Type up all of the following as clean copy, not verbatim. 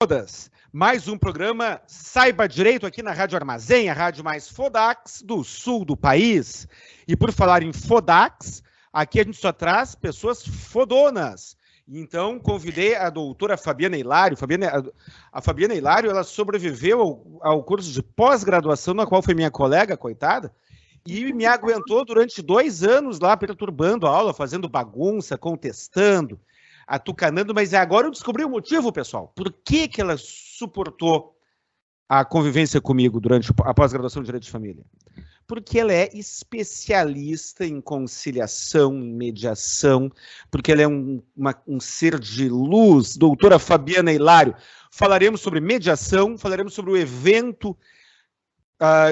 Todas. Mais um programa Saiba Direito aqui na Rádio Armazém, a rádio mais Fodax do sul do país. E por falar em Fodax, aqui a gente só traz pessoas fodonas. Então, convidei a doutora Fabiana Hilário. A Fabiana Hilário, ela sobreviveu ao curso de pós-graduação, na qual foi minha colega, coitada, e me aguentou durante 2 anos lá, perturbando a aula, fazendo bagunça, contestando, atucanando, mas agora eu descobri o motivo, pessoal. Por que que ela suportou a convivência comigo durante a pós-graduação de Direito de Família? Porque ela é especialista em conciliação, em mediação, porque ela é um ser de luz. Doutora Fabiana Hilário, falaremos sobre mediação, falaremos sobre o evento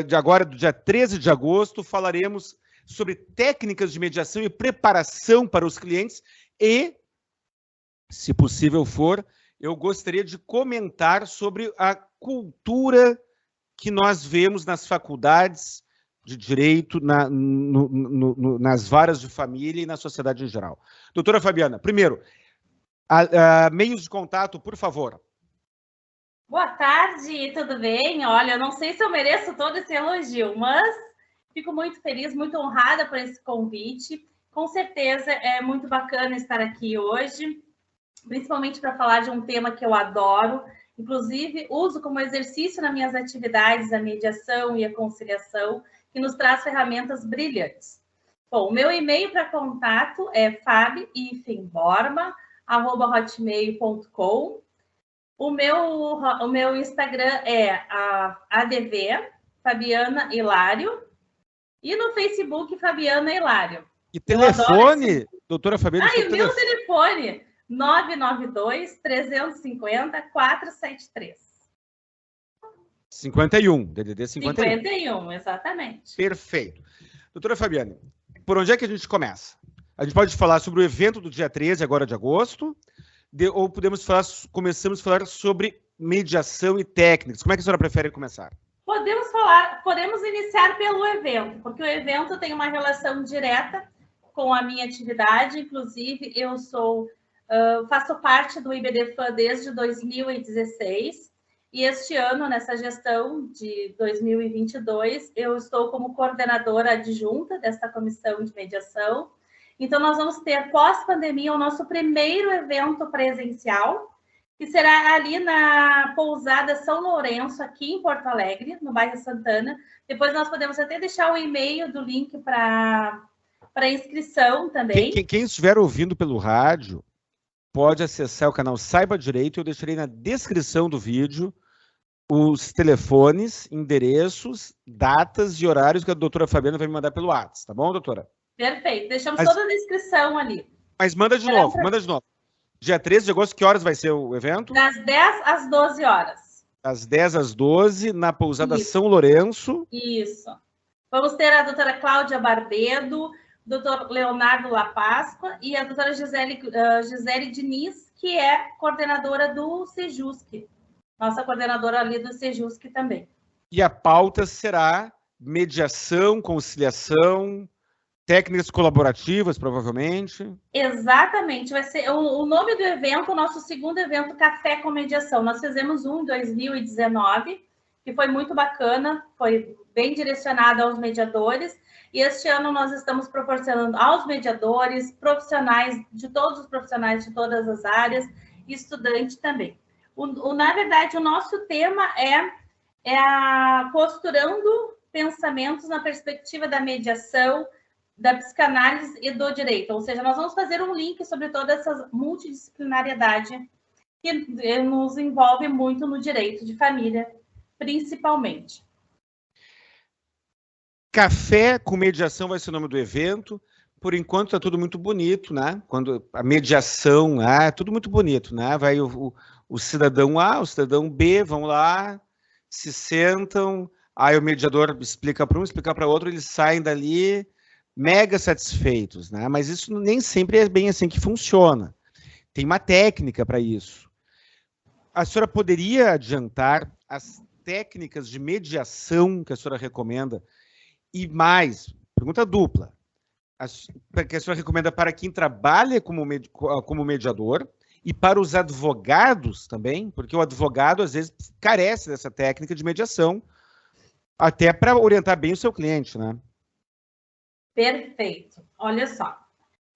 de agora, do dia 13 de agosto, falaremos sobre técnicas de mediação e preparação para os clientes e, se possível for, eu gostaria de comentar sobre a cultura que nós vemos nas faculdades de direito, nas varas de família e na sociedade em geral. Doutora Fabiana, primeiro, meios de contato, por favor. Boa tarde, tudo bem? Olha, eu não sei se eu mereço todo esse elogio, mas fico muito feliz, muito honrada por esse convite. Com certeza é muito bacana estar aqui hoje, principalmente para falar de um tema que eu adoro. Inclusive, uso como exercício nas minhas atividades a mediação e a conciliação, que nos traz ferramentas brilhantes. Bom, o meu e-mail para contato é fabi-borba@hotmail.com. O meu Instagram é a ADV, Fabiana Hilário, e no Facebook, Fabiana Hilário. E telefone, doutora Fabiana? E o meu telefone, 992-350-473. 51, DDD 51. 51, exatamente. Perfeito. Doutora Fabiana, por onde é que a gente começa? A gente pode falar sobre o evento do dia 13, agora de agosto, ou começamos a falar sobre mediação e técnicas. Como é que a senhora prefere começar? Podemos iniciar pelo evento, porque o evento tem uma relação direta com a minha atividade. Inclusive, eu faço parte do IBDFAN desde 2016, e este ano, nessa gestão de 2022, eu estou como coordenadora adjunta desta comissão de mediação. Então, nós vamos ter, pós-pandemia, o nosso primeiro evento presencial, que será ali na pousada São Lourenço, aqui em Porto Alegre, no bairro Santana. Depois nós podemos até deixar o e-mail do link para inscrição também. Quem estiver ouvindo pelo rádio pode acessar o canal Saiba Direito. Eu deixarei na descrição do vídeo os telefones, endereços, datas e horários que a doutora Fabiana vai me mandar pelo WhatsApp, tá bom, doutora? Perfeito, deixamos toda a descrição ali. Mas manda de novo. Dia 13 de agosto, que horas vai ser o evento? Das 10 às 12 horas. Das 10 às 12, na pousada Isso. São Lourenço. Isso. Vamos ter a doutora Cláudia Barbedo, doutor Leonardo La Páscoa e a doutora Gisele Diniz, que é coordenadora do Sejusc. Nossa coordenadora ali do Sejusc também. E a pauta será mediação, conciliação, técnicas colaborativas, provavelmente. Exatamente. Vai ser o nome do evento, o nosso segundo evento, Café com Mediação. Nós fizemos um em 2019, que foi muito bacana, foi bem direcionado aos mediadores. E este ano nós estamos proporcionando aos mediadores, profissionais, de todos os profissionais de todas as áreas, e estudante também. Na verdade, o nosso tema é costurando pensamentos na perspectiva da mediação, da psicanálise e do direito. Ou seja, nós vamos fazer um link sobre toda essa multidisciplinariedade que nos envolve muito no direito de família, principalmente. Café com mediação vai ser o nome do evento. Por enquanto está tudo muito bonito, né? Quando a mediação, tudo muito bonito, né? Vai o cidadão A, o cidadão B, vão lá, se sentam, aí o mediador explica para um, explica para outro, eles saem dali mega satisfeitos, né? Mas isso nem sempre é bem assim que funciona. Tem uma técnica para isso. A senhora poderia adiantar as técnicas de mediação que a senhora recomenda? E mais, pergunta dupla, que a senhora recomenda para quem trabalha como mediador e para os advogados também, porque o advogado, às vezes, carece dessa técnica de mediação, até para orientar bem o seu cliente, né? Perfeito. Olha só.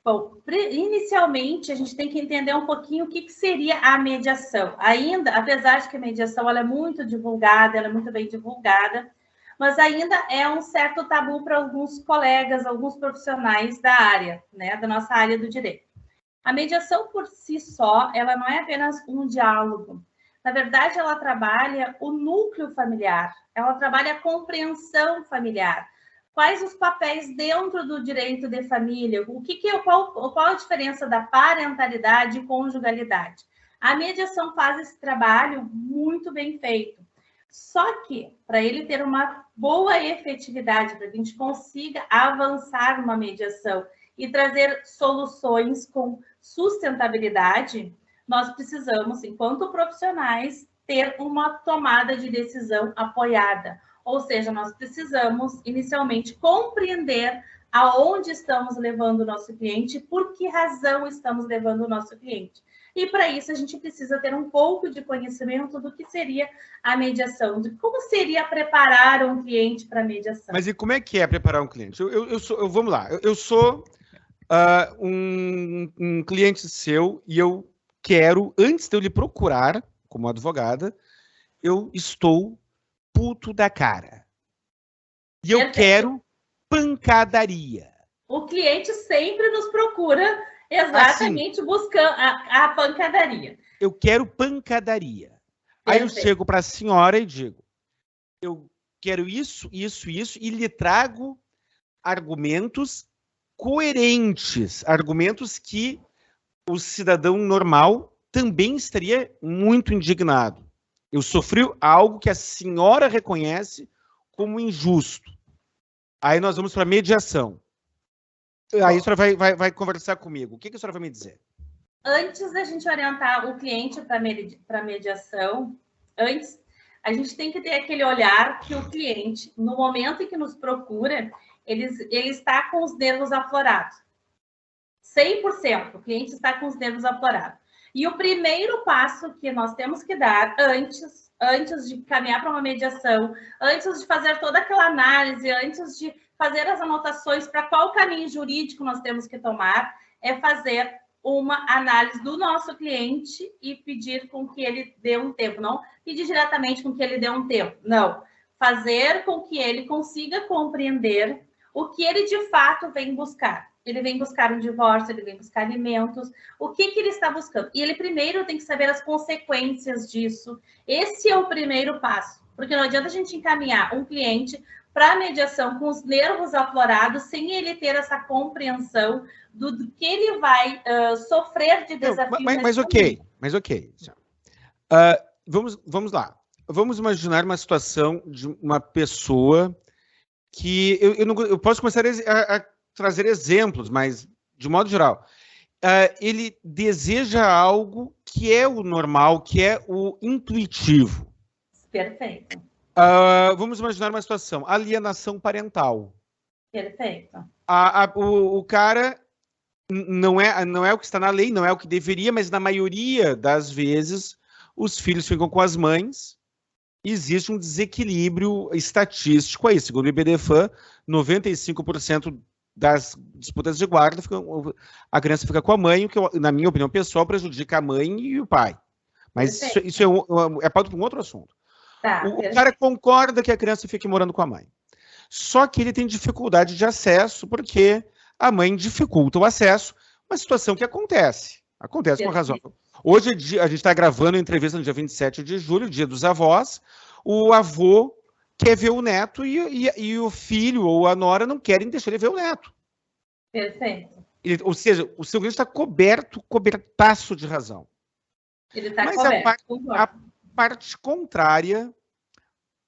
Bom, inicialmente, a gente tem que entender um pouquinho o que seria a mediação. Ainda, apesar de que a mediação ela é muito divulgada, ela é muito bem divulgada, mas ainda é um certo tabu para alguns colegas, alguns profissionais da área, né, da nossa área do direito. A mediação por si só, ela não é apenas um diálogo. Na verdade, ela trabalha o núcleo familiar, ela trabalha a compreensão familiar. Quais os papéis dentro do direito de família? Qual a diferença da parentalidade e conjugalidade? A mediação faz esse trabalho muito bem feito. Só que, para ele ter uma boa efetividade, para que a gente consiga avançar numa mediação e trazer soluções com sustentabilidade, nós precisamos, enquanto profissionais, ter uma tomada de decisão apoiada. Ou seja, nós precisamos, inicialmente, compreender aonde estamos levando o nosso cliente, por que razão estamos levando o nosso cliente. E, para isso, a gente precisa ter um pouco de conhecimento do que seria a mediação, de como seria preparar um cliente para a mediação. Mas e como é que é preparar um cliente? Vamos lá, eu sou um cliente seu e eu quero, antes de eu lhe procurar como advogada, eu estou puto da cara. E eu quero pancadaria. O cliente sempre nos procura exatamente buscando a pancadaria. Eu quero pancadaria. Aí eu chego para a senhora e digo, eu quero isso, isso, isso, e lhe trago argumentos coerentes, argumentos que o cidadão normal também estaria muito indignado. Eu sofri algo que a senhora reconhece como injusto. Aí nós vamos para a mediação. Aí a senhora vai conversar comigo. O que a senhora vai me dizer? Antes da gente orientar o cliente para a mediação, antes a gente tem que ter aquele olhar que o cliente, no momento em que nos procura, ele está com os nervos aflorados. 100%, o cliente está com os nervos aflorados. E o primeiro passo que nós temos que dar antes de caminhar para uma mediação, antes de fazer toda aquela análise, antes de fazer as anotações para qual caminho jurídico nós temos que tomar, é fazer uma análise do nosso cliente e pedir com que ele dê um tempo. Não pedir diretamente com que ele dê um tempo, não. Fazer com que ele consiga compreender o que ele de fato vem buscar. Ele vem buscar um divórcio, ele vem buscar alimentos. O que ele está buscando? E ele primeiro tem que saber as consequências disso. Esse é o primeiro passo. Porque não adianta a gente encaminhar um cliente para a mediação com os nervos aflorados, sem ele ter essa compreensão do que ele vai sofrer de desafios. Mas ok. Vamos lá. Vamos imaginar uma situação de uma pessoa que... Eu posso começar a trazer exemplos, mas, de modo geral, ele deseja algo que é o normal, que é o intuitivo. Perfeito. Vamos imaginar uma situação, alienação parental. Perfeito. O cara não é o que está na lei, não é o que deveria, mas na maioria das vezes os filhos ficam com as mães. Existe um desequilíbrio estatístico aí. Segundo o IBDFAN, 95% das disputas de guarda, a criança fica com a mãe, o que, na minha opinião pessoal, prejudica a mãe e o pai. Mas isso é pauta para um outro assunto. Tá, o cara concorda que a criança fique morando com a mãe. Só que ele tem dificuldade de acesso, porque a mãe dificulta o acesso, uma situação que acontece. Acontece com razão. Hoje a gente está gravando a entrevista no dia 27 de julho, dia dos avós. O avô quer ver o neto e o filho ou a nora não querem deixar ele ver o neto. Perfeito. Ou seja, o seu cliente está cobertaço de razão. Ele está coberto. A parte contrária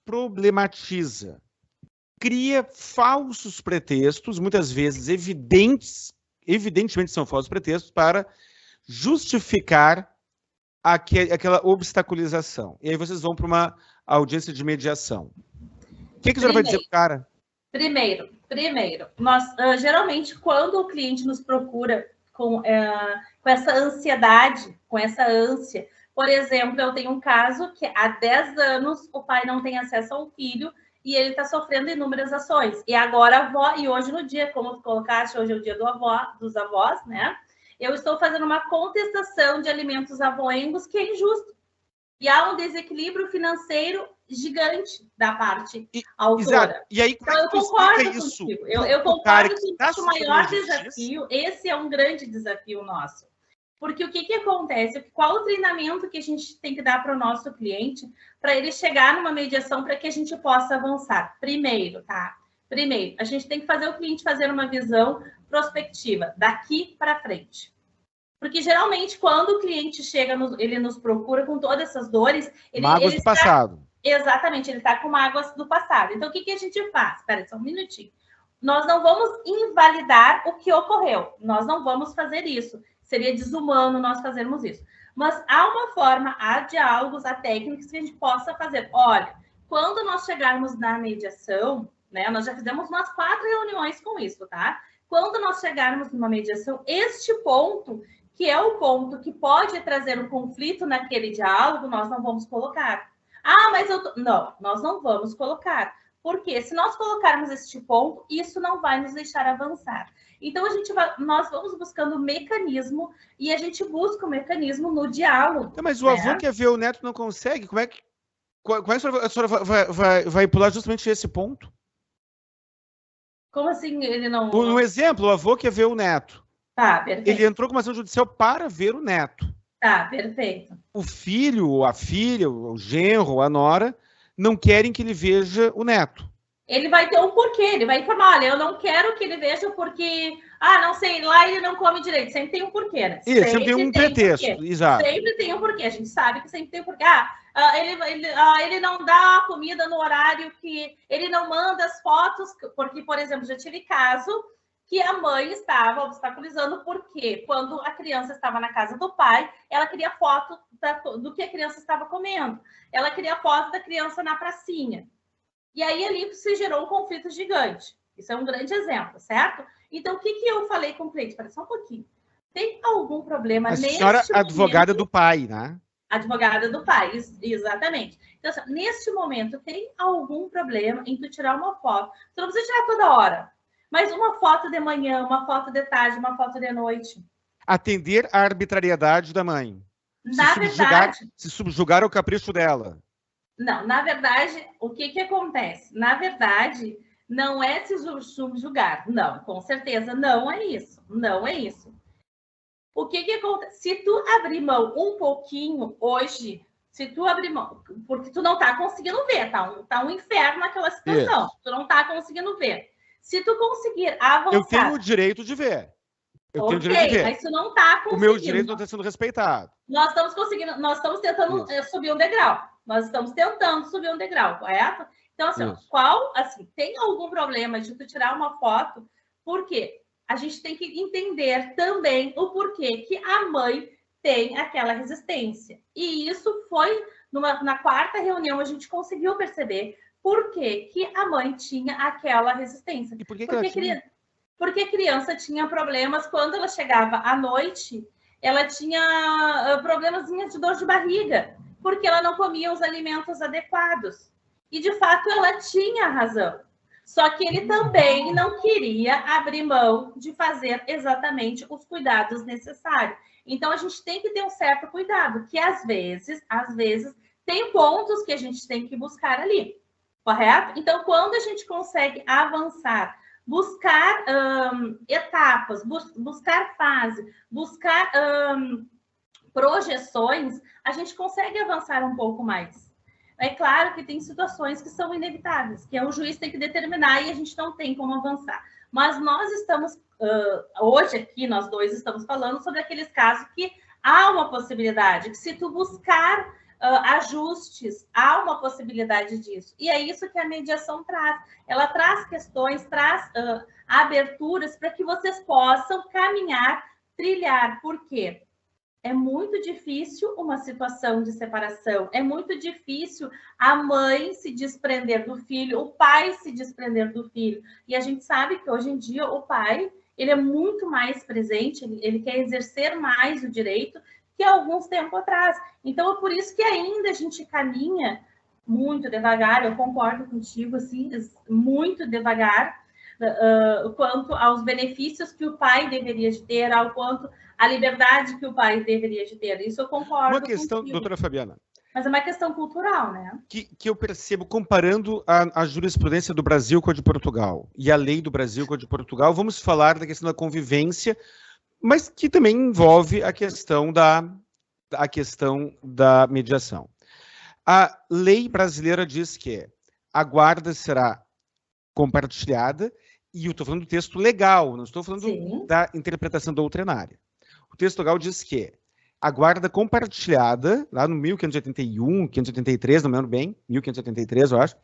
problematiza. Cria falsos pretextos, muitas vezes evidentemente são falsos pretextos, para justificar aquela obstaculização. E aí vocês vão para uma audiência de mediação. O que a senhora vai dizer para o cara? Primeiro, nós geralmente, quando o cliente nos procura com essa ansiedade, com essa ânsia. Por exemplo, eu tenho um caso que há 10 anos o pai não tem acesso ao filho e ele está sofrendo inúmeras ações. E agora a avó, e hoje no dia, como tu colocaste, hoje é o dia dos avós, né? Eu estou fazendo uma contestação de alimentos avoengos que é injusto. E há um desequilíbrio financeiro gigante da parte autora. Exato. E aí, então, eu concordo contigo. Eu concordo que o maior desafio, esse é um grande desafio nosso. Porque o que acontece? Qual o treinamento que a gente tem que dar para o nosso cliente para ele chegar numa mediação para que a gente possa avançar? Primeiro, a gente tem que fazer o cliente fazer uma visão prospectiva, daqui para frente. Porque, geralmente, quando o cliente chega, ele nos procura com todas essas dores... Mágoas do passado. Exatamente, ele está com mágoas do passado. Então, o que a gente faz? Espera aí, só um minutinho. Nós não vamos invalidar o que ocorreu. Nós não vamos fazer isso. Seria desumano nós fazermos isso. Mas há uma forma, há diálogos, há técnicas que a gente possa fazer. Olha, quando nós chegarmos na mediação, né? Nós já fizemos umas 4 reuniões com isso, tá? Quando nós chegarmos numa mediação, este ponto... que é o ponto que pode trazer um conflito naquele diálogo, nós não vamos colocar. Ah, mas não, nós não vamos colocar. Porque se nós colocarmos este ponto, isso não vai nos deixar avançar. Então, nós vamos buscando mecanismo e a gente busca o mecanismo no diálogo. Mas o avô quer ver o neto não consegue? Como é que a senhora vai pular justamente esse ponto? Como assim ele não... No exemplo, o avô quer ver o neto. Tá, perfeito. Ele entrou com uma ação judicial para ver o neto. Tá, perfeito. O filho, a filha, o genro, a nora, não querem que ele veja o neto. Ele vai ter um porquê, ele vai informar, olha, eu não quero que ele veja porque, não sei, lá ele não come direito. Sempre tem um porquê, né? Isso, sempre tem um pretexto, exato. Sempre tem um porquê, a gente sabe que sempre tem um porquê. Ele não dá comida no horário que... Ele não manda as fotos, porque, por exemplo, já tive caso... que a mãe estava obstaculizando, porque quando a criança estava na casa do pai, ela queria foto do que a criança estava comendo. Ela queria foto da criança na pracinha. E aí ali se gerou um conflito gigante. Isso é um grande exemplo, certo? Então, o que eu falei com o cliente? Espera só um pouquinho. Tem algum problema nesse momento? A senhora advogada do pai, né? Advogada do pai, exatamente. Então, assim, neste momento, tem algum problema em tu tirar uma foto? Tu não precisa tirar toda hora. Mas uma foto de manhã, uma foto de tarde, uma foto de noite. Atender à arbitrariedade da mãe. Se subjugar ao capricho dela. Não, na verdade, o que acontece? Na verdade, não é se subjugar. Não, com certeza, não é isso. Não é isso. O que acontece? Se tu abrir mão um pouquinho hoje, se tu abrir mão, porque tu não tá conseguindo ver, tá um inferno naquela situação. Isso. Tu não tá conseguindo ver. Se tu conseguir avançar... Eu tenho o direito de ver. Eu tenho o direito de ver. Mas tu não está conseguindo. O meu direito não está sendo respeitado. Nós estamos tentando subir um degrau. Nós estamos tentando subir um degrau, correto? Então, assim, tem algum problema de tu tirar uma foto? Por quê? A gente tem que entender também o porquê que a mãe tem aquela resistência. E isso foi, na 4ª reunião, a gente conseguiu perceber por que a mãe tinha aquela resistência. E por que ela tinha? Porque a criança tinha problemas quando ela chegava à noite, ela tinha problemas de dor de barriga, porque ela não comia os alimentos adequados. E, de fato, ela tinha razão. Só que ele também não queria abrir mão de fazer exatamente os cuidados necessários. Então, a gente tem que ter um certo cuidado, que às vezes, tem pontos que a gente tem que buscar ali. Correto? Então, quando a gente consegue avançar, buscar etapas, buscar fase, buscar projeções, a gente consegue avançar um pouco mais. É claro que tem situações que são inevitáveis, que o juiz tem que determinar e a gente não tem como avançar. Mas nós estamos, hoje aqui, nós dois estamos falando sobre aqueles casos que há uma possibilidade, que se tu buscar ajustes, há uma possibilidade disso. E é isso que a mediação traz. Ela traz questões, traz aberturas para que vocês possam caminhar, trilhar. Por quê? É muito difícil uma situação de separação, é muito difícil a mãe se desprender do filho, o pai se desprender do filho. E a gente sabe que hoje em dia o pai, ele é muito mais presente, ele quer exercer mais o direito que há alguns tempos atrás. Então, é por isso que ainda a gente caminha muito devagar, eu concordo contigo, assim, muito devagar, quanto aos benefícios que o pai deveria de ter, ao quanto a liberdade que o pai deveria de ter. Isso eu concordo. Uma questão, contigo. Doutora Fabiana. Mas é uma questão cultural, né? Que eu percebo, comparando a jurisprudência do Brasil com a de Portugal e a lei do Brasil com a de Portugal, vamos falar da questão da convivência, mas que também envolve a questão da mediação. A lei brasileira diz que a guarda será compartilhada, e eu estou falando do texto legal, não estou falando da interpretação doutrinária. O texto legal diz que a guarda compartilhada, lá no 1581, 583, não me lembro bem, 1583, eu acho,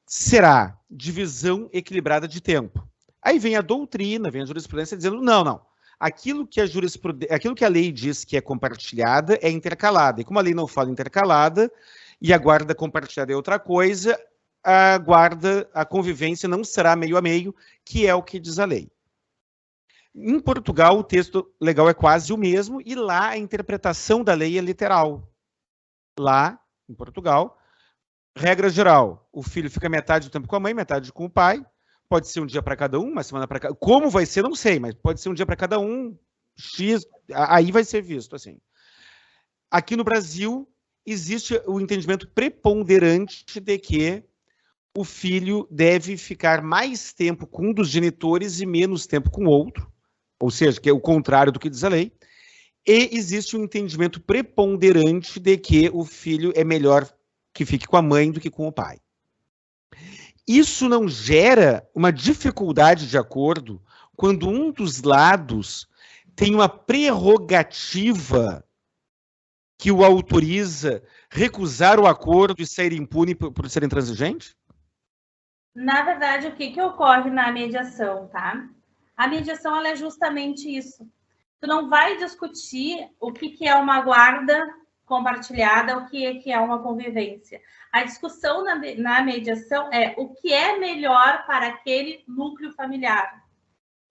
será divisão equilibrada de tempo. Aí vem a doutrina, vem a jurisprudência dizendo, não. Aquilo que a lei diz que é compartilhada é intercalada. E como a lei não fala intercalada, e a guarda compartilhada é outra coisa, a convivência não será meio a meio, que é o que diz a lei. Em Portugal, o texto legal é quase o mesmo, e lá a interpretação da lei é literal. Lá, em Portugal, regra geral, o filho fica metade do tempo com a mãe, metade com o pai, pode ser um dia para cada um, uma semana para cada um. Como vai ser, não sei, mas pode ser um dia para cada um, X, aí vai ser visto assim. Aqui no Brasil, existe o entendimento preponderante de que o filho deve ficar mais tempo com um dos genitores e menos tempo com o outro, ou seja, que é o contrário do que diz a lei, e existe um entendimento preponderante de que o filho é melhor que fique com a mãe do que com o pai. Isso não gera uma dificuldade de acordo quando um dos lados tem uma prerrogativa que o autoriza recusar o acordo e sair impune por ser intransigente? Na verdade, o que ocorre na mediação, tá? A mediação, ela é justamente isso. Tu não vai discutir o que é uma guarda compartilhada, o que é uma convivência. A discussão na mediação é o que é melhor para aquele núcleo familiar.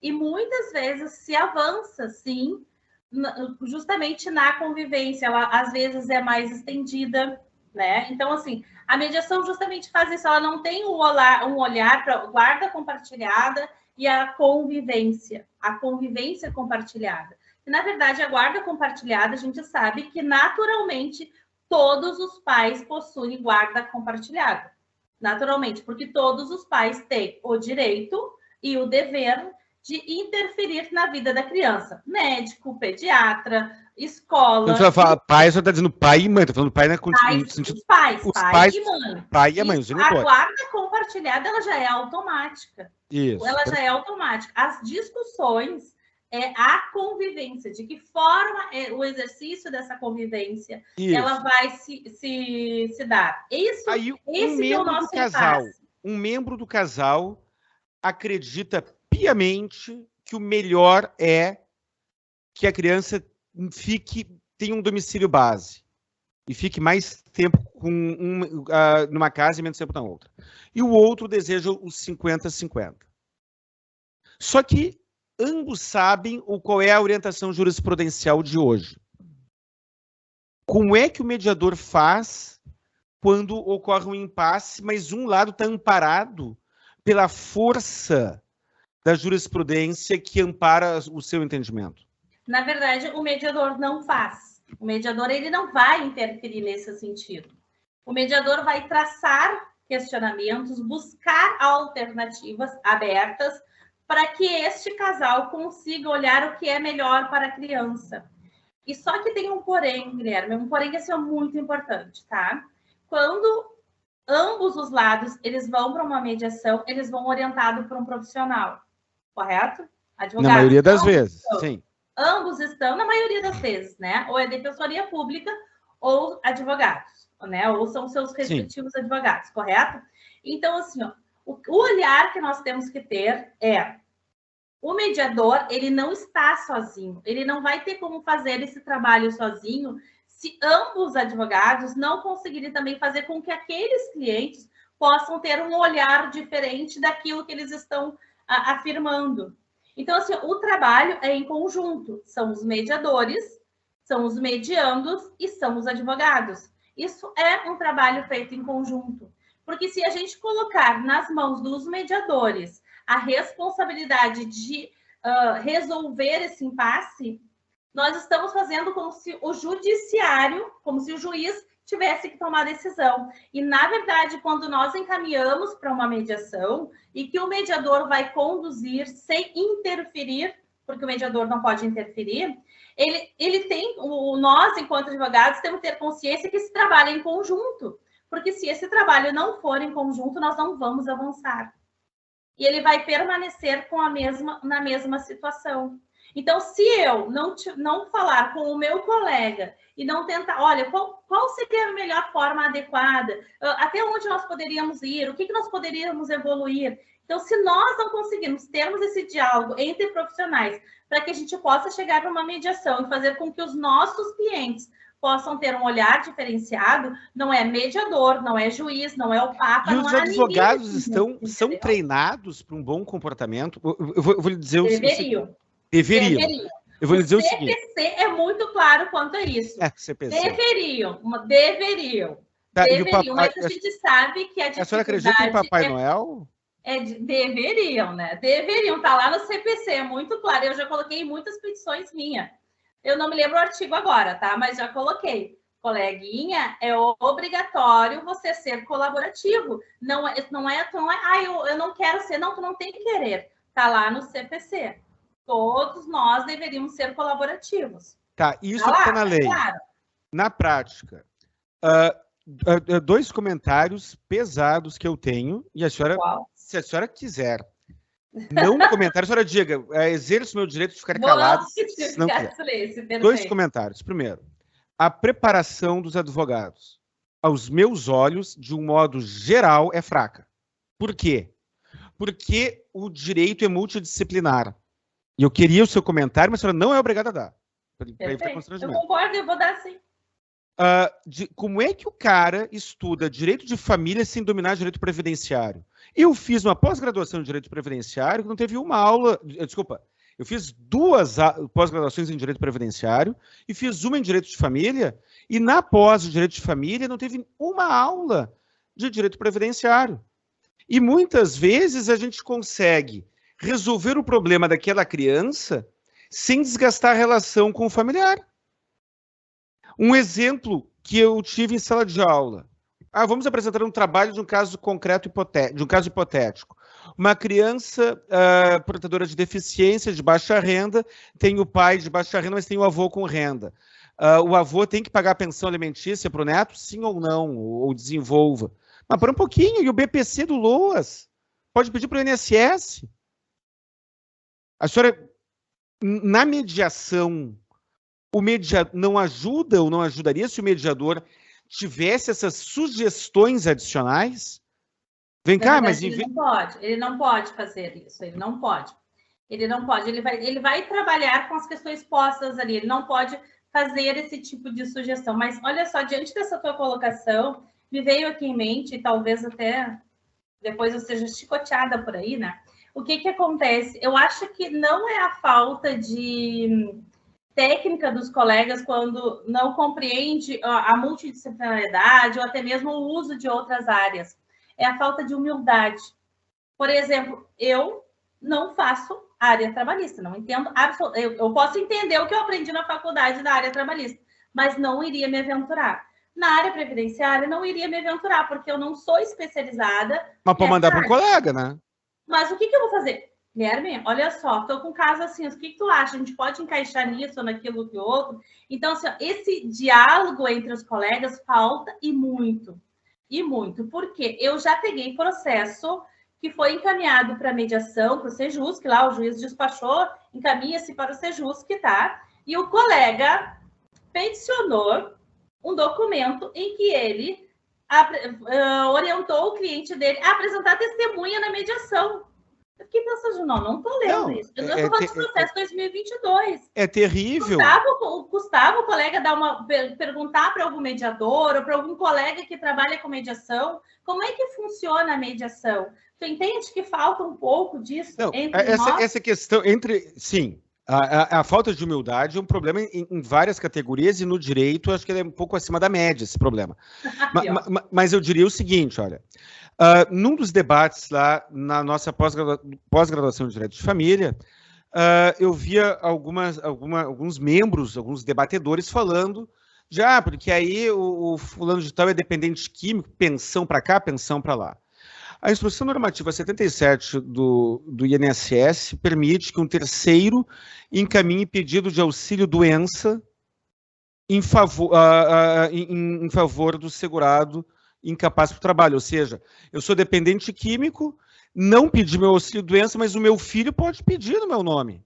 E muitas vezes se avança, sim, justamente na convivência. Ela, às vezes, é mais estendida, né? Então, assim, a mediação justamente faz isso. Ela não tem um olhar para guarda compartilhada e a convivência compartilhada. E, na verdade, a guarda compartilhada, a gente sabe que, naturalmente, todos os pais possuem guarda compartilhada. Naturalmente, porque todos os pais têm o direito e o dever de interferir na vida da criança. Médico, pediatra, escola... Quando você fala pai, você está dizendo pai e mãe. Está falando pai no sentido... Os pais e mãe. Pai e a mãe, os genitores. A guarda compartilhada, ela já é automática. Isso. Ela já é automática. As discussões é a convivência, de que forma o exercício dessa convivência ela vai se dar. Isso, aí, um membro do casal acredita piamente que o melhor é que a criança tenha um domicílio base e fique mais tempo numa casa e menos tempo na outra. E o outro deseja os 50-50. Só que ambos sabem qual é a orientação jurisprudencial de hoje. Como é que o mediador faz quando ocorre um impasse, mas um lado está amparado pela força da jurisprudência que ampara o seu entendimento? Na verdade, o mediador não faz. O mediador, ele não vai interferir nesse sentido. O mediador vai traçar questionamentos, buscar alternativas abertas para que este casal consiga olhar o que é melhor para a criança. E só que tem um porém, Guilherme, um porém que é muito importante, tá? Quando ambos os lados, eles vão para uma mediação, eles vão orientados por um profissional, correto? Advogado. Na maioria das vezes, sim. Ambos estão, na maioria das vezes, né? Ou é defensoria pública ou advogados, né? Ou são seus respectivos advogados, correto? Então, assim, ó, o olhar que nós temos que ter é o mediador, ele não está sozinho, ele não vai ter como fazer esse trabalho sozinho se ambos os advogados não conseguirem também fazer com que aqueles clientes possam ter um olhar diferente daquilo que eles estão afirmando. Então, assim, o trabalho é em conjunto. São os mediadores, são os mediandos e são os advogados. Isso é um trabalho feito em conjunto. Porque se a gente colocar nas mãos dos mediadores a responsabilidade de resolver esse impasse, nós estamos fazendo como se o judiciário, como se o juiz tivesse que tomar decisão. E, na verdade, quando nós encaminhamos para uma mediação e que o mediador vai conduzir sem interferir, porque o mediador não pode interferir, ele tem, nós, enquanto advogados, temos que ter consciência que esse trabalho é em conjunto, porque se esse trabalho não for em conjunto, nós não vamos avançar. E ele vai permanecer na mesma situação. Então, se eu não falar com o meu colega e não tentar, olha, qual seria a melhor forma adequada? Até onde nós poderíamos ir? O que nós poderíamos evoluir? Então, se nós não conseguirmos termos esse diálogo entre profissionais para que a gente possa chegar a uma mediação e fazer com que os nossos clientes possam ter um olhar diferenciado, não é mediador, não é juiz, não é o Papa, e não os há advogados ninguém, são treinados para um bom comportamento? Eu vou lhe dizer Deveriam. Deveriam. Eu vou lhe dizer o seguinte. O CPC é muito claro quanto a isso. CPC. Deveriam. Tá, deveriam, mas a gente sabe que a dificuldade... A senhora acredita em Papai Noel? Deveriam, né? Deveriam. Tá lá no CPC, é muito claro. Eu já coloquei muitas petições minhas. Eu não me lembro o artigo agora, tá? Mas já coloquei. Coleguinha, é obrigatório você ser colaborativo. Não é, eu não quero ser. Não, tu não tem que querer. Tá lá no CPC. Todos nós deveríamos ser colaborativos. Tá, isso está na lei. Claro. Na prática, 2 comentários pesados que eu tenho, e a senhora, se a senhora quiser não comentar, a senhora diga, exerço meu direito de ficar calado. Se não quiser. 2 comentários. Primeiro, a preparação dos advogados, aos meus olhos, de um modo geral, é fraca. Por quê? Porque o direito é multidisciplinar. E eu queria o seu comentário, mas a senhora não é obrigada a dar. Eu concordo, eu vou dar sim. Como é que o cara estuda direito de família sem dominar direito previdenciário? Eu fiz uma pós-graduação em direito previdenciário que não teve uma aula... Desculpa, eu fiz 2 pós-graduações em direito previdenciário e fiz uma em direito de família, e na pós de direito de família não teve uma aula de direito previdenciário. E muitas vezes a gente consegue resolver o problema daquela criança sem desgastar a relação com o familiar. Um exemplo que eu tive em sala de aula. Vamos apresentar um trabalho de um caso concreto, de um caso hipotético. Uma criança portadora de deficiência, de baixa renda, tem o pai de baixa renda, mas tem o avô com renda. O avô tem que pagar a pensão alimentícia para o neto? Sim ou não? Ou desenvolva. Mas para um pouquinho, e o BPC do LOAS? Pode pedir para o INSS? A senhora, na mediação, o mediador não ajuda ou não ajudaria se o mediador tivesse essas sugestões adicionais? Vem cá, mas... Ele não pode fazer isso, ele não pode. Ele vai trabalhar com as questões postas ali, ele não pode fazer esse tipo de sugestão. Mas, olha só, diante dessa tua colocação, me veio aqui em mente, talvez até depois eu seja chicoteada por aí, né? O que acontece? Eu acho que não é a falta de técnica dos colegas quando não compreende a multidisciplinariedade ou até mesmo o uso de outras áreas. É a falta de humildade. Por exemplo, eu não faço área trabalhista, não entendo absolutamente. Eu posso entender o que eu aprendi na faculdade da área trabalhista, mas não iria me aventurar. Na área previdenciária, não iria me aventurar, porque eu não sou especializada. Mas pode mandar para um colega, né? Mas o que eu vou fazer? Guilherme, olha só, estou com um caso assim, o que tu acha? A gente pode encaixar nisso ou naquilo que outro? Então, assim, esse diálogo entre os colegas falta e muito. E muito. Porque eu já peguei processo que foi encaminhado para mediação, para o Sejusc, lá o juiz despachou, encaminha-se para o Sejusc, tá? E o colega peticionou um documento em que ele orientou o cliente dele a apresentar testemunha na mediação. Eu fiquei pensando, não estou lendo isso. Eu estou falando do processo 2022. É terrível. Custava o colega perguntar para algum mediador ou para algum colega que trabalha com mediação como é que funciona a mediação. Tu entende que falta um pouco disso entre nós? Essa questão sim. A falta de humildade é um problema em várias categorias e no direito acho que ele é um pouco acima da média esse problema. Mas eu diria o seguinte, olha, num dos debates lá na nossa pós-graduação de Direito de Família, eu via alguns membros, alguns debatedores falando porque aí o fulano de tal é dependente químico, pensão para cá, pensão para lá. A Instrução Normativa 77 do INSS permite que um terceiro encaminhe pedido de auxílio-doença em favor do segurado incapaz para o trabalho. Ou seja, eu sou dependente químico, não pedi meu auxílio-doença, mas o meu filho pode pedir no meu nome.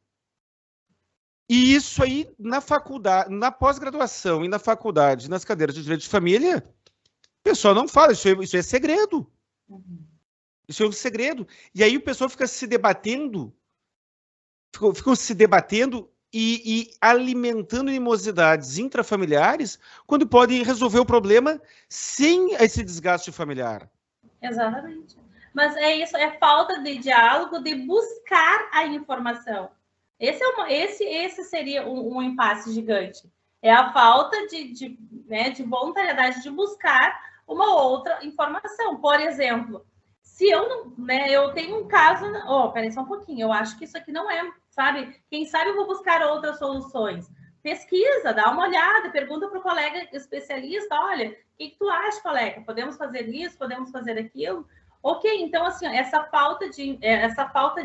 E isso aí, na faculdade, na pós-graduação e na faculdade, nas cadeiras de Direito de Família, o pessoal não fala, isso é segredo. Isso é um segredo. E aí o pessoal fica se debatendo, e alimentando animosidades intrafamiliares quando podem resolver o problema sem esse desgaste familiar. Exatamente. Mas é isso, é falta de diálogo, de buscar a informação. Esse seria um impasse gigante. É a falta de voluntariedade de buscar uma outra informação. Por exemplo, se eu não, eu tenho um caso, peraí só um pouquinho, eu acho que isso aqui não é, sabe? Quem sabe eu vou buscar outras soluções. Pesquisa, dá uma olhada, pergunta para o colega especialista, olha, o que tu acha, colega? Podemos fazer isso, podemos fazer aquilo? Ok, então, assim, essa falta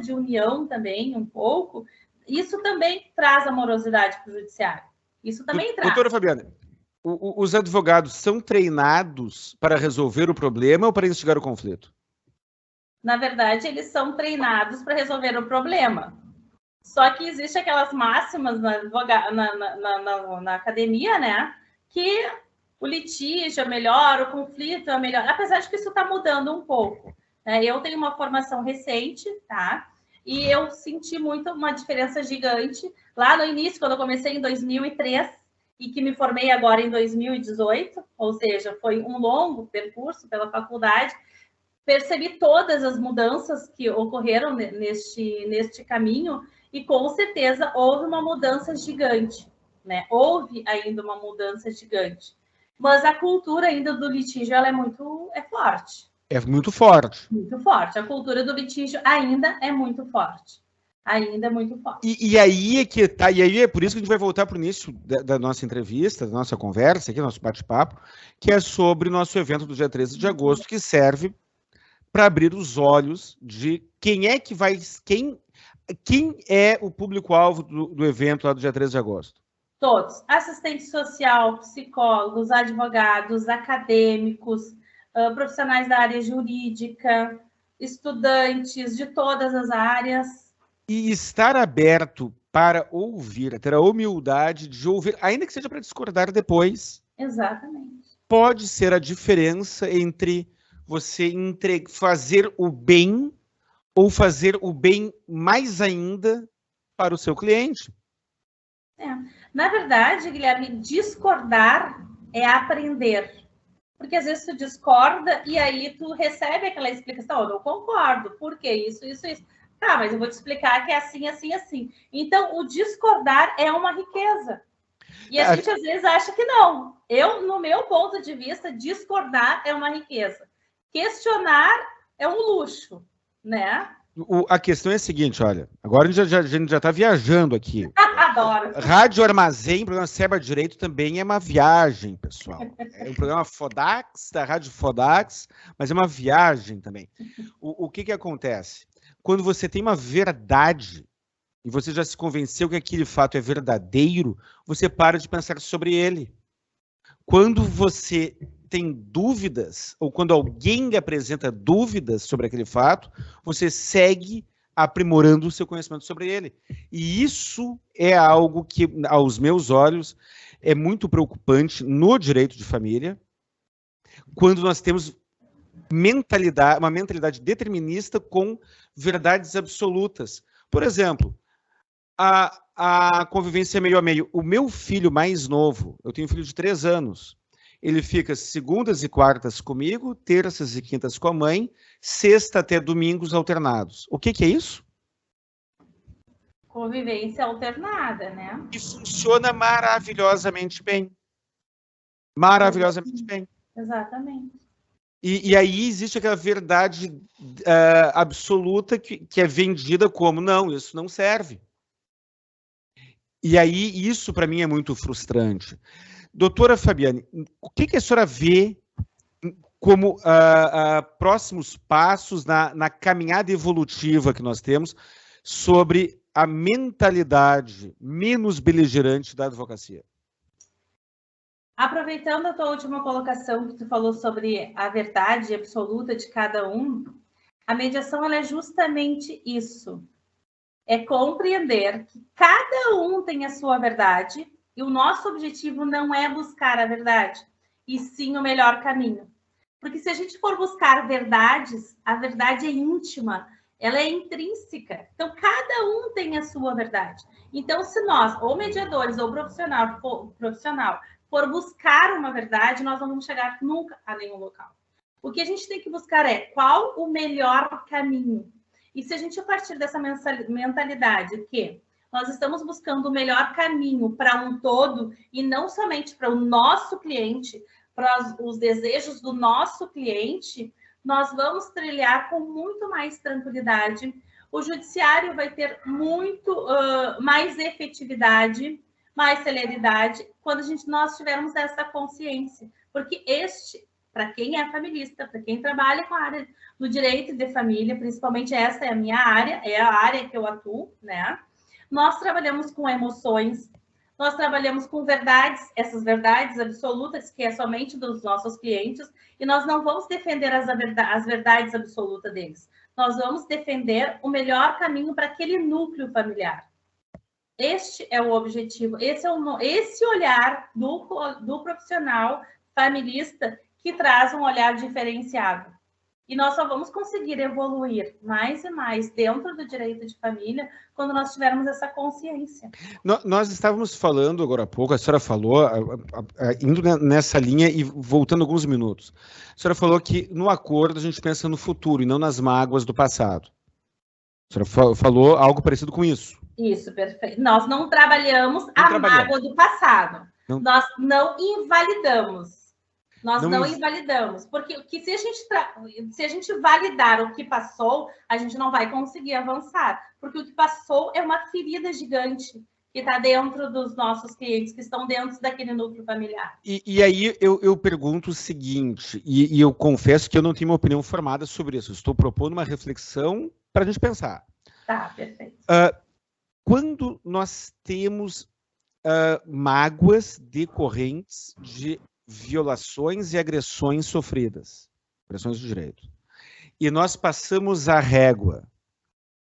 de união também, um pouco, isso também traz amorosidade para o judiciário. Isso também traz. Doutora Fabiana, os advogados são treinados para resolver o problema ou para instigar o conflito? Na verdade, eles são treinados para resolver o problema. Só que existe aquelas máximas na academia, né? Que o litígio é melhor, o conflito é melhor. Apesar de que isso está mudando um pouco. Né? Eu tenho uma formação recente, tá? E eu senti muito uma diferença gigante. Lá no início, quando eu comecei em 2003, e que me formei agora em 2018, ou seja, foi um longo percurso pela faculdade, percebi todas as mudanças que ocorreram neste caminho e, com certeza, houve uma mudança gigante, né? Houve ainda uma mudança gigante. Mas a cultura ainda do litígio ela é forte. É muito forte. Muito forte. A cultura do litígio ainda é muito forte. Ainda é muito forte. E aí é que tá, e aí é por isso que a gente vai voltar para o início da nossa entrevista, da nossa conversa, aqui, nosso bate-papo, que é sobre o nosso evento do dia 13 de agosto, que serve para abrir os olhos de quem é que vai. Quem é o público-alvo do evento lá do dia 13 de agosto? Todos. Assistente social, psicólogos, advogados, acadêmicos, profissionais da área jurídica, estudantes de todas as áreas. E estar aberto para ouvir, ter a humildade de ouvir, ainda que seja para discordar depois. Exatamente. Pode ser a diferença entre você fazer o bem ou fazer o bem mais ainda para o seu cliente. Na verdade, Guilherme, discordar é aprender. Porque às vezes tu discorda e aí tu recebe aquela explicação, eu não concordo, por que isso, isso, isso. Tá, mas eu vou te explicar que é assim, assim, assim. Então, o discordar é uma riqueza. E a gente às vezes acha que não. No meu ponto de vista, discordar é uma riqueza. Questionar é um luxo, né? A questão é a seguinte, olha, agora a gente já está viajando aqui. Adoro. Rádio Armazém, programa Saiba Direito também é uma viagem, pessoal. É um programa Fodax, da Rádio Fodax, mas é uma viagem também. O que acontece? Quando você tem uma verdade e você já se convenceu que aquele fato é verdadeiro, você para de pensar sobre ele. Quando você tem dúvidas, ou quando alguém lhe apresenta dúvidas sobre aquele fato, você segue aprimorando o seu conhecimento sobre ele. E isso é algo que, aos meus olhos, é muito preocupante no direito de família, quando nós temos uma mentalidade determinista com verdades absolutas. Por exemplo, a convivência meio a meio. O meu filho mais novo, eu tenho um filho de 3 anos, ele fica segundas e quartas comigo, terças e quintas com a mãe, sexta até domingos alternados. O que é isso? Convivência alternada, né? E funciona maravilhosamente bem. Maravilhosamente bem. Exatamente. E aí existe aquela verdade absoluta que é vendida como, não, isso não serve. E aí isso para mim é muito frustrante. Doutora Fabiane, o que a senhora vê como próximos passos na caminhada evolutiva que nós temos sobre a mentalidade menos beligerante da advocacia? Aproveitando a tua última colocação que tu falou sobre a verdade absoluta de cada um, a mediação ela é justamente isso. É compreender que cada um tem a sua verdade e o nosso objetivo não é buscar a verdade, e sim o melhor caminho. Porque se a gente for buscar verdades, a verdade é íntima, ela é intrínseca. Então, cada um tem a sua verdade. Então, se nós, ou mediadores, ou profissional, for buscar uma verdade, nós não vamos chegar nunca a nenhum local. O que a gente tem que buscar é qual o melhor caminho. E se a gente partir dessa mentalidade que nós estamos buscando o melhor caminho para um todo e não somente para o nosso cliente, para os desejos do nosso cliente, nós vamos trilhar com muito mais tranquilidade. O judiciário vai ter muito mais efetividade, mais celeridade, quando nós tivermos essa consciência. Porque para quem é familista, para quem trabalha com a área do direito de família, principalmente essa é a minha área, é a área que eu atuo, né? Nós trabalhamos com emoções, nós trabalhamos com verdades, essas verdades absolutas, que é somente dos nossos clientes, e nós não vamos defender as verdades absolutas deles. Nós vamos defender o melhor caminho para aquele núcleo familiar. Este é o objetivo, esse olhar do profissional familista que traz um olhar diferenciado. E nós só vamos conseguir evoluir mais e mais dentro do direito de família quando nós tivermos essa consciência. Nós estávamos falando agora há pouco, a senhora falou, indo nessa linha e voltando alguns minutos, a senhora falou que no acordo a gente pensa no futuro e não nas mágoas do passado. A senhora falou algo parecido com isso. Isso, perfeito. Nós não trabalhamos mágoa do passado. Nós não invalidamos. Nós não invalidamos, porque se a gente validar o que passou, a gente não vai conseguir avançar, porque o que passou é uma ferida gigante que está dentro dos nossos clientes, que estão dentro daquele núcleo familiar. E aí eu pergunto o seguinte, e eu confesso que eu não tenho uma opinião formada sobre isso, estou propondo uma reflexão para a gente pensar. Tá, perfeito. Quando nós temos mágoas decorrentes de violações e agressões sofridas, agressões de direito, e nós passamos a régua,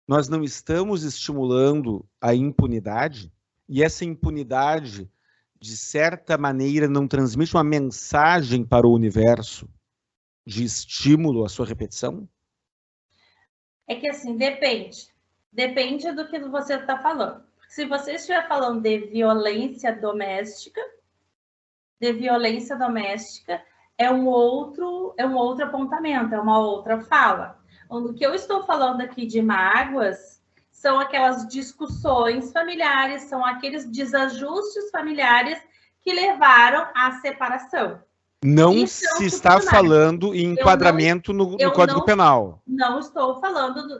nós não estamos estimulando a impunidade, e essa impunidade, de certa maneira, não transmite uma mensagem para o universo de estímulo à sua repetição? É que assim, depende do que você está falando. Se você estiver falando de violência doméstica, é um outro apontamento, é uma outra fala. O que eu estou falando aqui de mágoas são aquelas discussões familiares, são aqueles desajustes familiares que levaram à separação. Não se está falando em enquadramento no Código Penal. Eu não estou falando,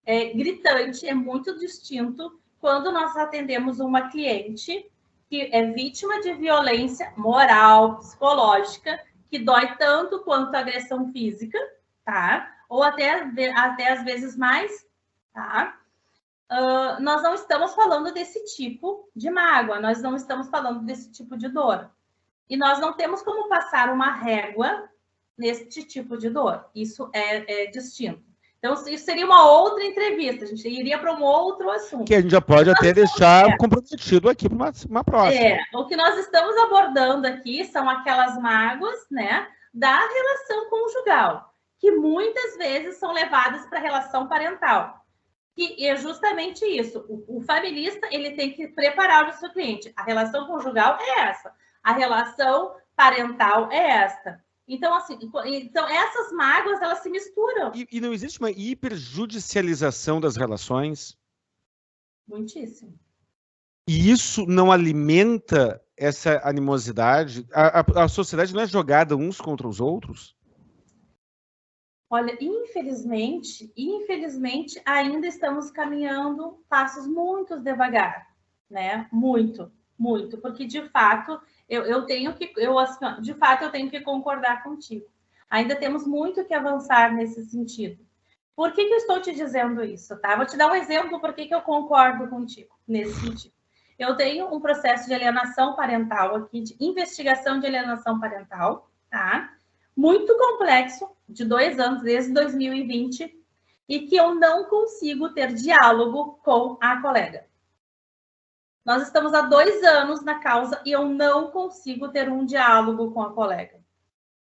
é gritante, é muito distinto quando nós atendemos uma cliente que é vítima de violência moral, psicológica, que dói tanto quanto a agressão física, tá? Ou até às vezes mais, tá? Nós não estamos falando desse tipo de mágoa, nós não estamos falando desse tipo de dor. E nós não temos como passar uma régua nesse tipo de dor. Isso é distinto. Então, isso seria uma outra entrevista, a gente iria para um outro assunto. Que a gente já pode até deixar comprometido aqui para uma próxima. O que nós estamos abordando aqui são aquelas mágoas, né, da relação conjugal, que muitas vezes são levadas para a relação parental. E é justamente isso. O familista, ele tem que preparar o seu cliente. A relação conjugal é essa. A relação parental é esta. Então, assim, essas mágoas, elas se misturam. E não existe uma hiperjudicialização das relações? Muitíssimo. E isso não alimenta essa animosidade? A sociedade não é jogada uns contra os outros? Olha, infelizmente, ainda estamos caminhando passos muito devagar, né? Muito, porque de fato eu tenho que concordar contigo. Ainda temos muito que avançar nesse sentido. Por que eu estou te dizendo isso, tá? Vou te dar um exemplo por que eu concordo contigo nesse sentido. Eu tenho um processo de alienação parental aqui, de investigação de alienação parental, tá? Muito complexo, de 2 anos, desde 2020, e que eu não consigo ter diálogo com a colega. Nós estamos há 2 anos na causa e eu não consigo ter um diálogo com a colega.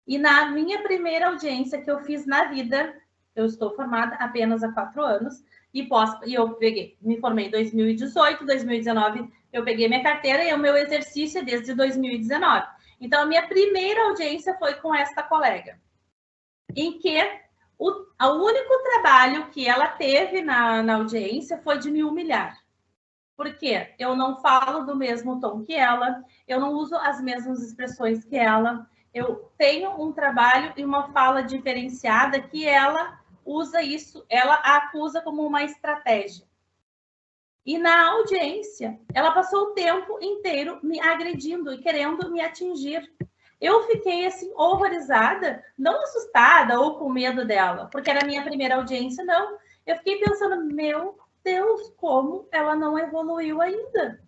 E na minha primeira audiência que eu fiz na vida, eu estou formada apenas há 4 anos, e eu me formei em 2018, 2019, eu peguei minha carteira e o meu exercício é desde 2019. Então, a minha primeira audiência foi com esta colega, em que o único trabalho que ela teve na audiência foi de me humilhar. Por quê? Eu não falo do mesmo tom que ela, eu não uso as mesmas expressões que ela, eu tenho um trabalho e uma fala diferenciada que ela usa isso, ela acusa como uma estratégia. E na audiência, ela passou o tempo inteiro me agredindo e querendo me atingir. Eu fiquei, assim, horrorizada, não assustada ou com medo dela, porque era a minha primeira audiência, não. Eu fiquei pensando, meu Deus, como ela não evoluiu ainda.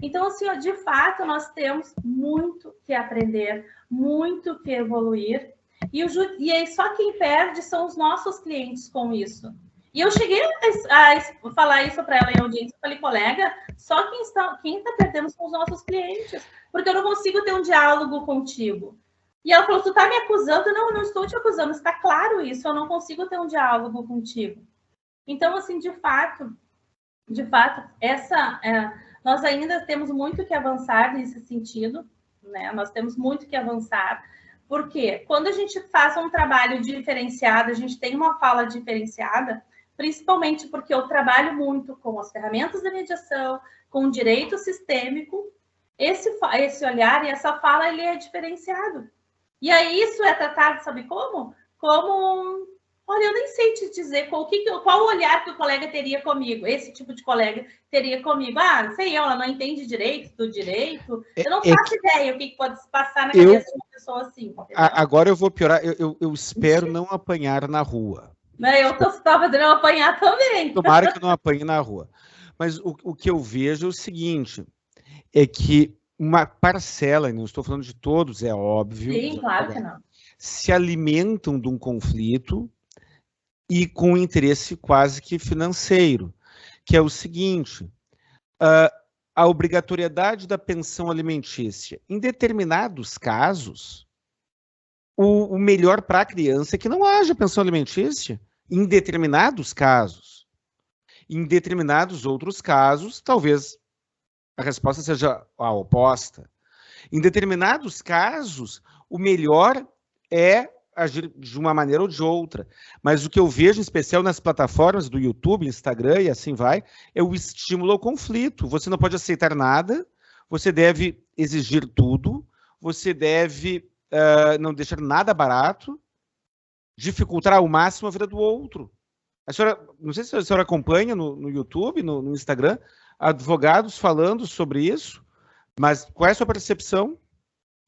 Então, assim, ó, de fato, nós temos muito que aprender, muito que evoluir. E aí, só quem perde são os nossos clientes com isso. E eu cheguei a falar isso para ela em audiência. Eu falei, colega, só quem está perdendo são os nossos clientes, porque eu não consigo ter um diálogo contigo. E ela falou, tu está me acusando? Não, eu não estou te acusando, está claro isso, eu não consigo ter um diálogo contigo. Então, assim, de fato, nós ainda temos muito que avançar nesse sentido, né? Nós temos muito que avançar, porque quando a gente faz um trabalho diferenciado, a gente tem uma fala diferenciada, principalmente porque eu trabalho muito com as ferramentas da mediação, com o direito sistêmico, esse olhar e essa fala, ele é diferenciado. E aí isso é tratado, sabe como? Olha, eu nem sei te dizer qual o olhar que o colega teria comigo, esse tipo de colega teria comigo. Ah, sei eu, ela não entende direito do direito. Eu não faço ideia o que pode se passar na cabeça de uma pessoa assim. Entendeu? Agora eu vou piorar, eu espero não apanhar na rua. Eu estava fazendo eu apanhar também. Tomara que eu não apanhe na rua. Mas o que eu vejo é o seguinte, é que uma parcela, não estou falando de todos, é óbvio. Sim, claro que não. Se alimentam de um conflito e com interesse quase que financeiro, que é o seguinte, a obrigatoriedade da pensão alimentícia. Em determinados casos, o melhor para a criança é que não haja pensão alimentícia. Em determinados casos. Em determinados outros casos, talvez a resposta seja a oposta. Em determinados casos, o melhor é agir de uma maneira ou de outra. Mas o que eu vejo, em especial nas plataformas do YouTube, Instagram e assim vai, é o estímulo ao conflito. Você não pode aceitar nada, você deve exigir tudo, você deve não deixar nada barato, dificultar ao máximo a vida do outro. A senhora, não sei se a senhora acompanha no YouTube, no Instagram, advogados falando sobre isso, mas qual é a sua percepção?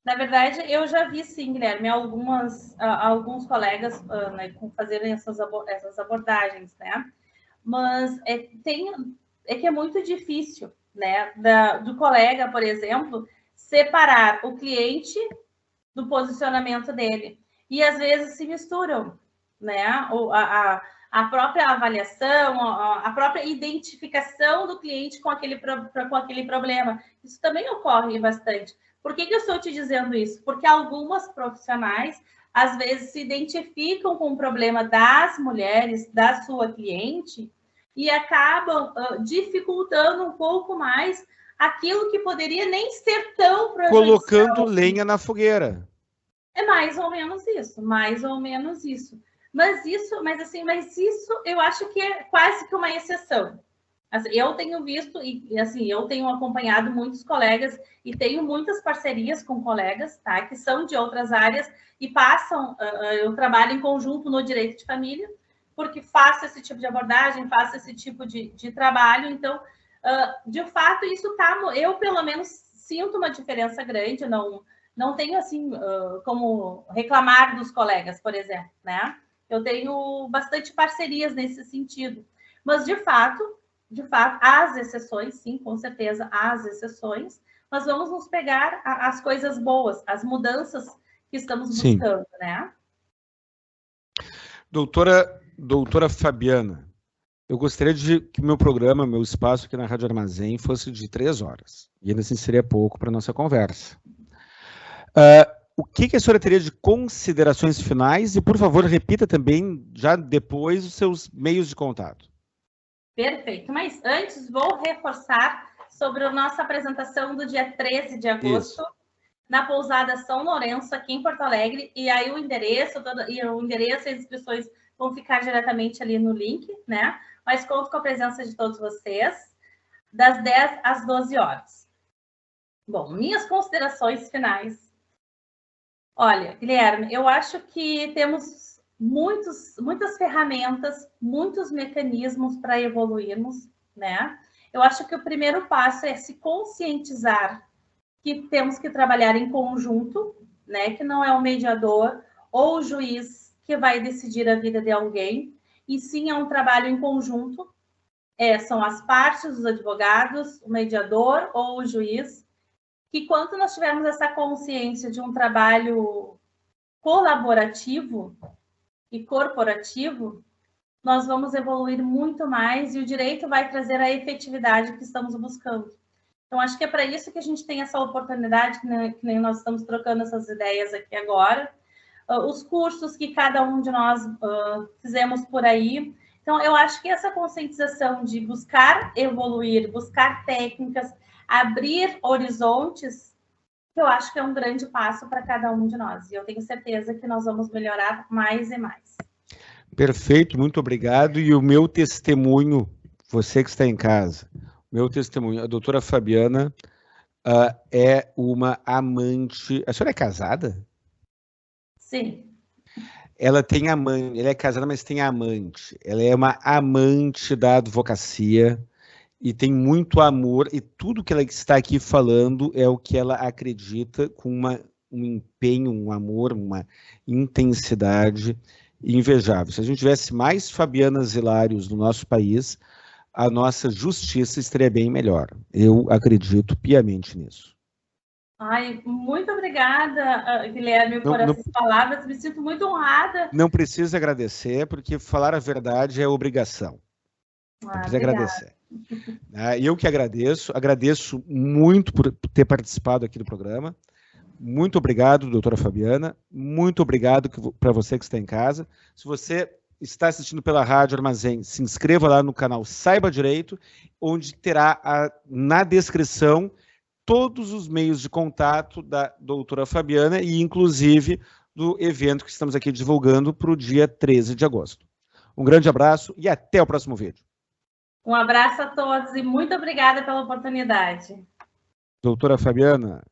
Na verdade, eu já vi, sim, Guilherme, alguns colegas fazerem essas abordagens, né? Mas que é muito difícil, né? Do colega, por exemplo, separar o cliente do posicionamento dele. E, às vezes, se misturam. né? A própria avaliação, a própria identificação do cliente com aquele problema. Isso também ocorre bastante. Por que eu estou te dizendo isso? Porque algumas profissionais, às vezes, se identificam com o problema das mulheres, da sua cliente, e acabam dificultando um pouco mais aquilo que poderia nem ser tão prejudicial. Colocando lenha na fogueira. É mais ou menos isso, mais ou menos isso. Mas isso eu acho que é quase que uma exceção. Assim, eu tenho visto e assim, eu tenho acompanhado muitos colegas e tenho muitas parcerias com colegas, tá, que são de outras áreas e passam, eu trabalho em conjunto no direito de família, porque faço esse tipo de abordagem, faço esse tipo de trabalho, então, de fato, isso tá, eu pelo menos sinto uma diferença grande, não tenho assim como reclamar dos colegas, por exemplo, né? Eu tenho bastante parcerias nesse sentido, mas de fato, há as exceções, sim, com certeza, há as exceções, mas vamos nos pegar as coisas boas, as mudanças que estamos buscando, sim, né? Doutora Fabiana, eu gostaria que meu programa, meu espaço aqui na Rádio Armazém fosse de 3 horas, e ainda assim seria pouco para a nossa conversa. O que a senhora teria de considerações finais? E, por favor, repita também, já depois, os seus meios de contato. Perfeito. Mas antes, vou reforçar sobre a nossa apresentação do dia 13 de agosto, isso, na Pousada São Lourenço, aqui em Porto Alegre. E aí o endereço e as inscrições vão ficar diretamente ali no link, né? Mas conto com a presença de todos vocês, das 10 às 12 horas. Bom, minhas considerações finais. Olha, Guilherme, eu acho que temos muitas ferramentas, muitos mecanismos para evoluirmos, né? Eu acho que o primeiro passo é se conscientizar que temos que trabalhar em conjunto, né? Que não é o mediador ou o juiz que vai decidir a vida de alguém, e sim é um trabalho em conjunto. São as partes, os advogados, o mediador ou o juiz, que quando nós tivermos essa consciência de um trabalho colaborativo e corporativo, nós vamos evoluir muito mais e o direito vai trazer a efetividade que estamos buscando. Então, acho que é para isso que a gente tem essa oportunidade, né, que nem nós estamos trocando essas ideias aqui agora. Os cursos que cada um de nós fizemos por aí. Então, eu acho que essa conscientização de buscar evoluir, buscar técnicas, abrir horizontes, eu acho que é um grande passo para cada um de nós. E eu tenho certeza que nós vamos melhorar mais e mais. Perfeito, muito obrigado. E o meu testemunho, você que está em casa, meu testemunho, a doutora Fabiana é uma amante... A senhora é casada? Sim. Ela tem amante, ela é casada, mas tem amante. Ela é uma amante da advocacia e tem muito amor, e tudo que ela está aqui falando é o que ela acredita, com um empenho, um amor, uma intensidade invejável. Se a gente tivesse mais Fabianas Hilários no nosso país, a nossa justiça estaria bem melhor. Eu acredito piamente nisso. Ai, muito obrigada, Guilherme, por essas palavras. Me sinto muito honrada. Não precisa agradecer, porque falar a verdade é obrigação. Não precisa agradecer. Eu que agradeço muito por ter participado aqui do programa. Muito obrigado, doutora Fabiana. Muito obrigado para você que está em casa. Se você está assistindo pela Rádio Armazém, se inscreva lá no canal Saiba Direito, onde terá na descrição todos os meios de contato da doutora Fabiana e, inclusive, do evento que estamos aqui divulgando para o dia 13 de agosto. Um grande abraço e até o próximo vídeo. Um abraço a todos e muito obrigada pela oportunidade. Doutora Fabiana.